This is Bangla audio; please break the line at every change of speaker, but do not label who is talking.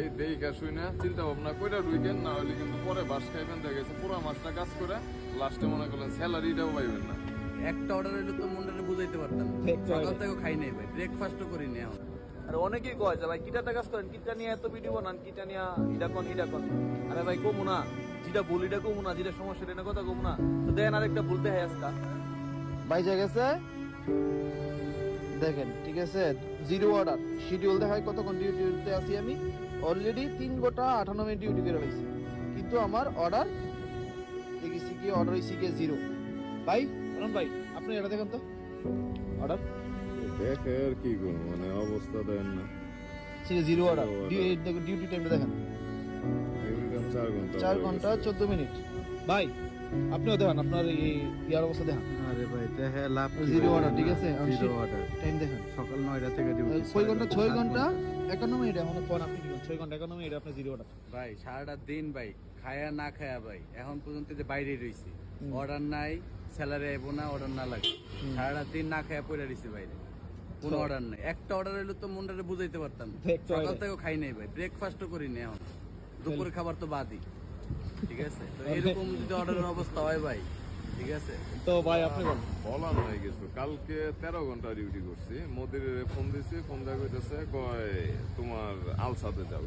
এই দেইকা শুই না চিন্তা ভাবনা কইরা রুইকেন না হলে কিন্তু পরে বাস খাইবেন দেখা গেছে পুরো মাসটা কাজ করে লাস্টে মনে করলেন স্যালারিটাও পাইবেন না।
একটা অর্ডার হইলে তো মনটারে বুঝাইতে পারতাম, সকাল থেকে খাই নাই ভাই, ব্রেকফাস্টও করি নি এখন।
আর অনেকেই কয় যে ভাই কিটাতে কাজ করেন, কিটা নিয়ে এত ভিডিও বানান, কিটা নিয়ে এটা কন। আরে ভাই কমু না, যেটা ভুল এটা কমু না, যেটা সমস্যা এটা কথা কমু না। তো দেন আরেকটা বলতে হয় আজকা
বাইজা গেছে দেখেন, ঠিক আছে। জিরো অর্ডার শিডিউল দেখায় কতক্ষণ ডিউটিতে আছি আমি। অলরেডি 3 ঘন্টা 58 মিনিট ডিউটি করে রয়েছি, কিন্তু আমার অর্ডার দেখেছি কি অর্ডার হয়েছে কি জিরো। ভাই অরুণ ভাই, আপনি এটা দেখেন তো অর্ডার
দেখে আর কি করবো, মানে অবস্থা দেন না।
Zero order.
Zero order।
Duty টাইমটা দেখেন,
4 ঘন্টা
4 ঘন্টা 14 মিনিট। ভাই আপনিও দেখেন, আপনার এই ইয়ার অবস্থা দেখেন।
আরে ভাই দেখে লাভ
জিরো অর্ডার, ঠিক আছে।
জিরো অর্ডার,
টাইম দেখেন
সকাল 9টা থেকে ডিউটি।
কয় ঘন্টা? 6 ঘন্টা 51 মিনিট। এখন কোন আপনি কি 6 ঘন্টা 51 মিনিট আপনি জিরো অর্ডার।
ভাই সারাটা দিন ভাই খায়া না খায়া ভাই এখন পর্যন্ত যে বাইরে রইছি, অর্ডার নাই, স্যালারি আইবো না, অর্ডার না লাগে, সারাটা দিন না খায়া পড়ে রইছি বাইরে, কোনো অর্ডার নাই। একটা অর্ডার হইলে তো মনটারে বুঝাইতে পারতাম, সকাল থেকে খাই নাই ভাই, ব্রেকফাস্টও করি নি এখন, দুপুরের খাবার তো বাদই, ঠিক আছে। তো এরকম যদি অর্ডারের অবস্থা হয় ভাই, ঠিক আছে।
তো ভাই আপনি বলেন।
বলার নাই কিছু। কালকে 13 ঘন্টা ডিউটি করছি, মোদির ফোন দিছি, ফোন দেওয়া কইতেছে কয় তোমার আলসাতে যাও।